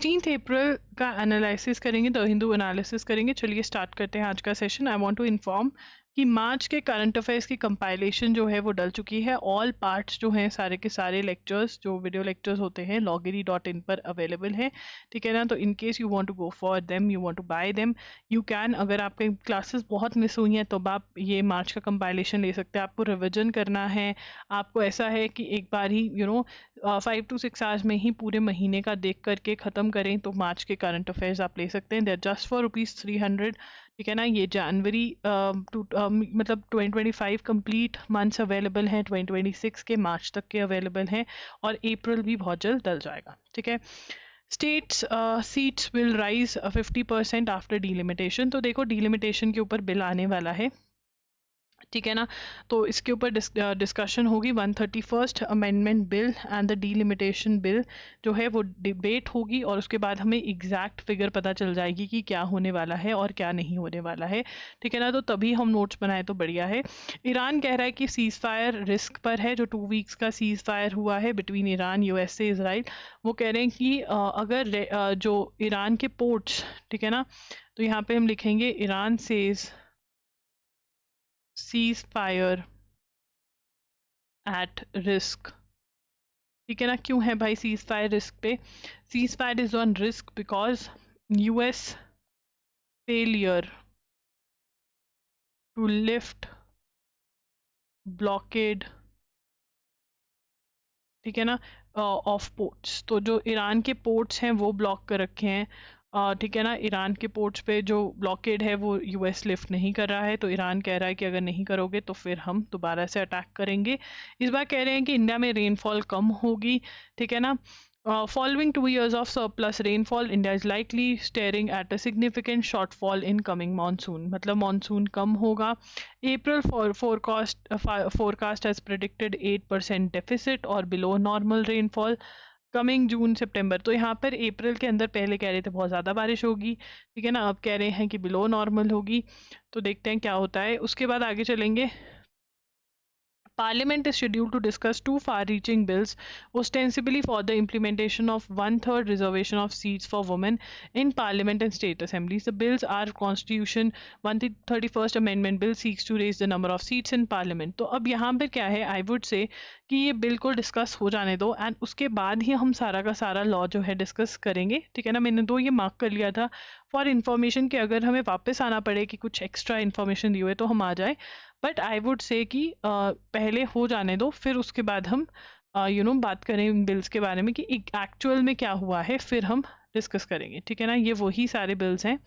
16 अप्रैल का एनालिसिस करेंगे, the Hindu analysis करेंगे। चलिए स्टार्ट करते हैं आज का session. I want to inform कि मार्च के करंट अफेयर्स की कंपाइलेशन जो है वो डल चुकी है। ऑल पार्ट्स जो हैं सारे के सारे लेक्चर्स जो वीडियो लेक्चर्स होते हैं logiri.in पर अवेलेबल है, ठीक है ना। तो in case you want to go for them, you want to buy them, you can. अगर आपके क्लासेस बहुत मिस हुई हैं तो आप ये मार्च का कंपाइलेशन ले सकते हैं। आपको रिविजन करना है, आपको ऐसा है कि एक बार ही 5 to 6 आवर्स में ही पूरे महीने का देख करके ख़त्म करें, तो मार्च के करंट अफेयर्स आप ले सकते हैं। देर जस्ट फॉर ₹300, ठीक है ना। ये जनवरी मतलब 2025 कंप्लीट मंथ्स अवेलेबल हैं, 2026 के मार्च तक के अवेलेबल हैं, और अप्रैल भी बहुत जल्द डल जाएगा, ठीक है। States seats will rise 50% after delimitation. तो देखो डीलिमिटेशन के ऊपर बिल आने वाला है, ठीक है ना। तो इसके ऊपर डिस्कशन होगी। 131st amendment bill and the delimitation bill जो है वो डिबेट होगी, और उसके बाद हमें एग्जैक्ट फिगर पता चल जाएगी कि क्या होने वाला है और क्या नहीं होने वाला है, ठीक है ना। तो तभी हम नोट्स बनाए तो बढ़िया है। ईरान कह रहा है कि सीज फायर रिस्क पर है। जो 2 वीक्स का सीज फायर हुआ है बिटवीन ईरान, यूएसए, इसराइल, वो कह रहे हैं कि अगर जो ईरान के पोर्ट्स, ठीक है ना, तो यहाँ पे हम लिखेंगे Iran says ceasefire at risk, ठीक है ना। क्यों है भाई सीज फायर रिस्क पे? Ceasefire is on risk because US failure to lift blockade, ठीक है ना, ऑफ पोर्ट्स। तो जो ईरान के पोर्ट्स हैं वो ब्लॉक कर रखे हैं, ठीक है ना। ईरान के पोर्ट्स पे जो ब्लॉकेड है वो यूएस लिफ्ट नहीं कर रहा है, तो ईरान कह रहा है कि अगर नहीं करोगे तो फिर हम दोबारा से अटैक करेंगे। इस बार कह रहे हैं कि इंडिया में रेनफॉल कम होगी, ठीक है ना। Following 2 years of surplus rainfall, India is likely staring at a significant shortfall in coming monsoon. मतलब मानसून कम होगा। April forecast has predicted 8% deficit और below normal rainfall. कमिंग जून सितंबर, तो यहाँ पर अप्रैल के अंदर पहले कह रहे थे बहुत ज़्यादा बारिश होगी, ठीक है ना, अब कह रहे हैं कि बिलो नॉर्मल होगी। तो देखते हैं क्या होता है। उसके बाद आगे चलेंगे। Parliament is scheduled to discuss two far-reaching bills, ostensibly for the implementation of one-third reservation of seats for women in Parliament and state assemblies. The bills are Constitution 131st Amendment Bill seeks to raise the number of seats in Parliament. तो अब यहाँ पर क्या है, I would say कि ये bill को discuss हो जाने दो, एंड उसके बाद ही हम सारा का सारा लॉ जो है डिस्कस करेंगे, ठीक है ना। मैंने ये मार्क कर लिया था फॉर इन्फॉर्मेशन कि अगर हमें वापस आना पड़े कि कुछ एक्स्ट्रा इन्फॉर्मेशन दी हुई तो हम आ जाए। बट आई वुड से कि पहले हो जाने दो, फिर उसके बाद हम बात करें इन बिल्स के बारे में कि एक्चुअल में क्या हुआ है, फिर हम डिस्कस करेंगे, ठीक है ना। ये वही सारे बिल्स हैं।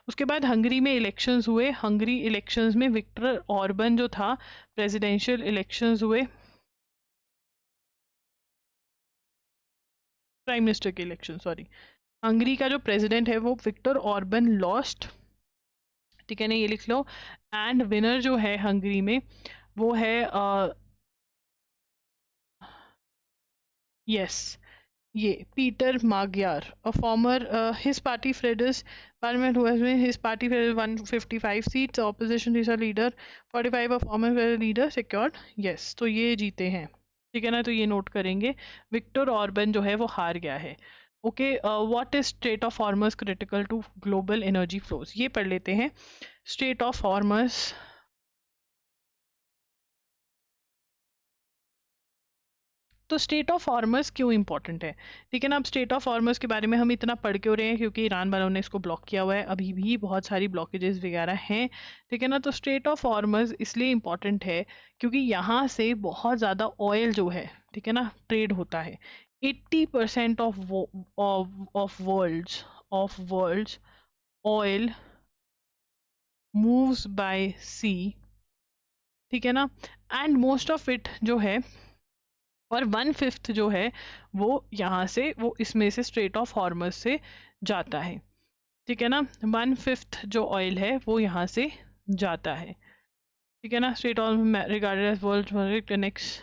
उसके बाद हंगरी में इलेक्शंस हुए। हंगरी इलेक्शंस में विक्टर ऑर्बन जो था, प्रेसिडेंशियल इलेक्शंस हुए, प्राइम मिनिस्टर के इलेक्शन, सॉरी। हंगरी का जो प्रेसिडेंट है वो विक्टर ऑर्बन लॉस्ट, ठीक है ना, ये लिख लो। एंड विनर जो है हंगरी में वो है यस, ये Peter Magyar, a former, his party फ्रेडर्स पार्लियामेंट हुआ में हिज पार्टी फ्रेडर्स 155 seats, opposition is a leader 45, a former leader secured, yes, तो ये जीते हैं, ठीक है ना। तो ये नोट करेंगे, विक्टर ऑर्बन जो है वो हार गया है। Okay, what is strait of Hormuz critical to global energy flows, ये पढ़ लेते हैं। स्टेट ऑफ हॉर्मस, तो स्टेट ऑफ हॉर्मस क्यों इंपॉर्टेंट है, ठीक है ना। अब स्टेट ऑफ हॉर्मस के बारे में हम इतना पढ़ क्यों रहे हैं, क्योंकि ईरान वालों ने इसको ब्लॉक किया हुआ है, अभी भी बहुत सारी ब्लॉकेजेस वगैरह हैं, ठीक है ना। तो स्टेट ऑफ हॉर्मस इसलिए इम्पॉर्टेंट है क्योंकि यहाँ से बहुत ज़्यादा ऑयल जो है, ठीक है ना, ट्रेड होता है। 80% of world's oil moves by sea, ठीक है ना। एंड मोस्ट ऑफ इट जो है, और 1/5 जो है वो यहाँ से, वो इसमें से स्ट्रेट ऑफ हॉर्मस से जाता है, ठीक है ना। 1/5 जो ऑयल है वो यहाँ से जाता है, ठीक है ना। Strait of regarded as world connects,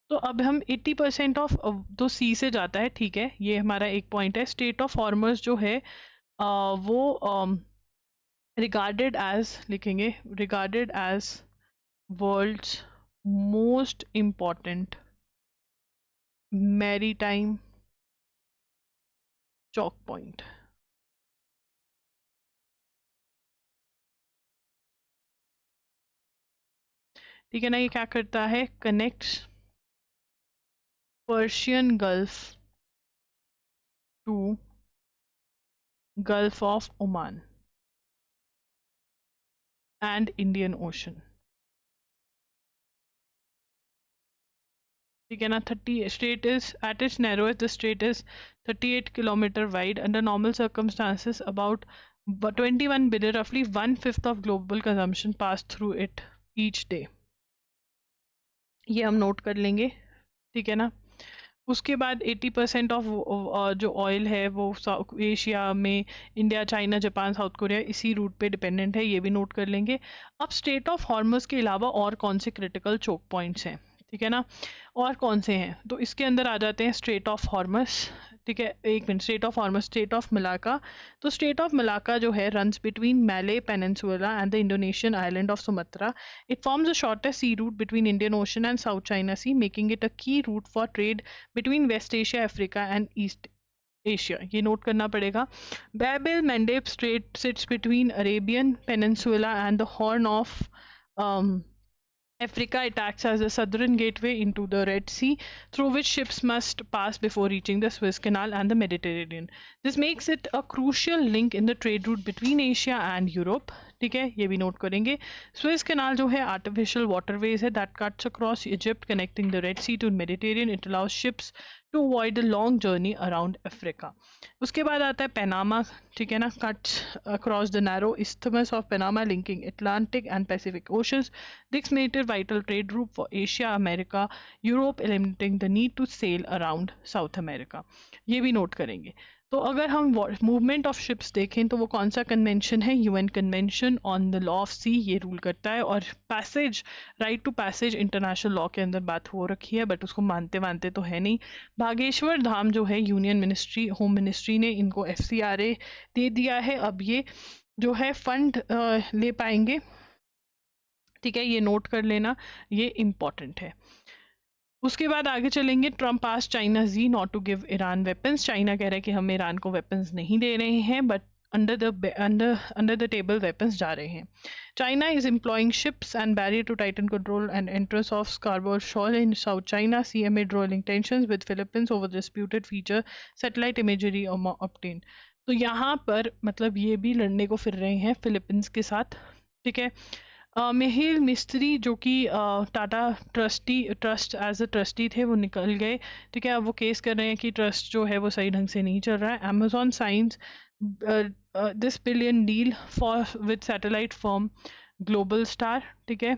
तो अब हम 80% ऑफ तो सी से जाता है, ठीक है, ये हमारा एक पॉइंट है। स्टेट ऑफ हॉर्मस जो है वो रिगार्डेड एज लिखेंगे, regarded as world's most important, maritime, choke point. ठीक है ना, ये क्या करता है, connects Persian Gulf to Gulf of Oman and Indian Ocean. ठीक है ना, 30 strait is at its narrowest, the strait is 38 kilometer wide. Under normal circumstances, about 21 billion, roughly 1/5 of global consumption pass through it each day. ये हम note कर लेंगे। ठीक है ना, उसके बाद 80% ऑफ जो ऑयल है वो एशिया में, India, China, Japan, south Korea इसी रूट पे डिपेंडेंट है, ये भी नोट कर लेंगे। अब स्ट्रेट ऑफ हॉर्मस के अलावा और कौन से क्रिटिकल चोक पॉइंट्स हैं, ठीक है ना, और कौन से हैं, तो इसके अंदर आ जाते हैं स्ट्रेट ऑफ हॉर्मस। ठीक है, एक minute, strait of Hormuz, strait of Malacca. तो स्ट्रेट ऑफ मलाका जो है runs between Malay Peninsula and the Indonesian island of Sumatra. It forms the shortest sea route between Indian Ocean and South China Sea, making it a key route for trade between West Asia, Africa and East Asia. ये note करना पड़ेगा। Bab el Mandeb strait sits between Arabian Peninsula and the Horn of Africa. It acts as a southern gateway into the Red Sea, through which ships must pass before reaching the Suez Canal and the Mediterranean. This makes it a crucial link in the trade route between Asia and Europe. ठीक है, ये भी note करेंगे। Suez Canal जो है artificial waterways है that cuts across Egypt, connecting the Red Sea to Mediterranean. It allows ships to avoid the long journey around Africa. उसके बाद आता है Panama, ठीक है ना, cuts across the narrow isthmus of Panama linking Atlantic and Pacific Oceans. This made it a vital trade route for Asia, America, Europe, eliminating the need to sail around South America. ये भी note करेंगे। तो अगर हम movement of ships देखें तो वो कौन सा कन्वेंशन है, UN convention on the law of sea, ये रूल करता है। और passage, right to passage international law के अंदर बात हो रखी है, बट उसको मानते तो है नहीं। बागेश्वर धाम जो है, यूनियन मिनिस्ट्री, होम मिनिस्ट्री ने इनको FCRA दे दिया है। अब ये जो है फंड ले पाएंगे। ठीक है, ये नोट कर लेना, ये इम्पॉर्टेंट है। उसके बाद आगे चलेंगे। Trump asked China ji not to give Iran weapons. China कह रहा है कि हम ईरान को वेपन्स नहीं दे रहे हैं, but under the table weapons जा रहे हैं। China is employing ships and barrier to tighten control and entrance of Scarborough shoal in South China Sea amid rolling tensions with Philippines over the disputed feature satellite imagery obtained. तो यहाँ पर मतलब ये भी लड़ने को फिर रहे हैं फिलीपींस के साथ। ठीक है, मेहिल मिस्त्री जो कि Tata trust as a trustee थे, वो निकल गए। ठीक है, अब वो केस कर रहे हैं कि ट्रस्ट जो है वो सही ढंग से नहीं चल रहा है। Amazon science this billion deal for with satellite firm global star. ठीक है,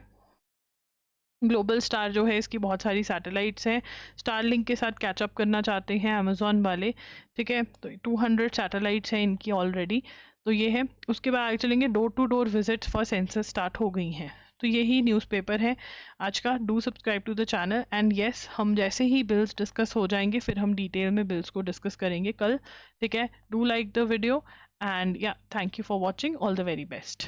ग्लोबल स्टार जो है इसकी बहुत सारी सैटेलाइट्स हैं, स्टारलिंक के साथ कैचअप करना चाहते हैं अमेजॉन वाले। ठीक है, तो 200 सैटेलाइट्स हैं इनकी ऑलरेडी। तो ये है। उसके बाद आगे चलेंगे, door to door visits for census start हो गई हैं। तो यही न्यूज़पेपर है आज का। Do subscribe to the channel and yes, हम जैसे ही बिल्स डिस्कस हो जाएंगे फिर हम डिटेल में बिल्स को डिस्कस करेंगे कल। ठीक है, do like the video and या thank you for watching, all the very best.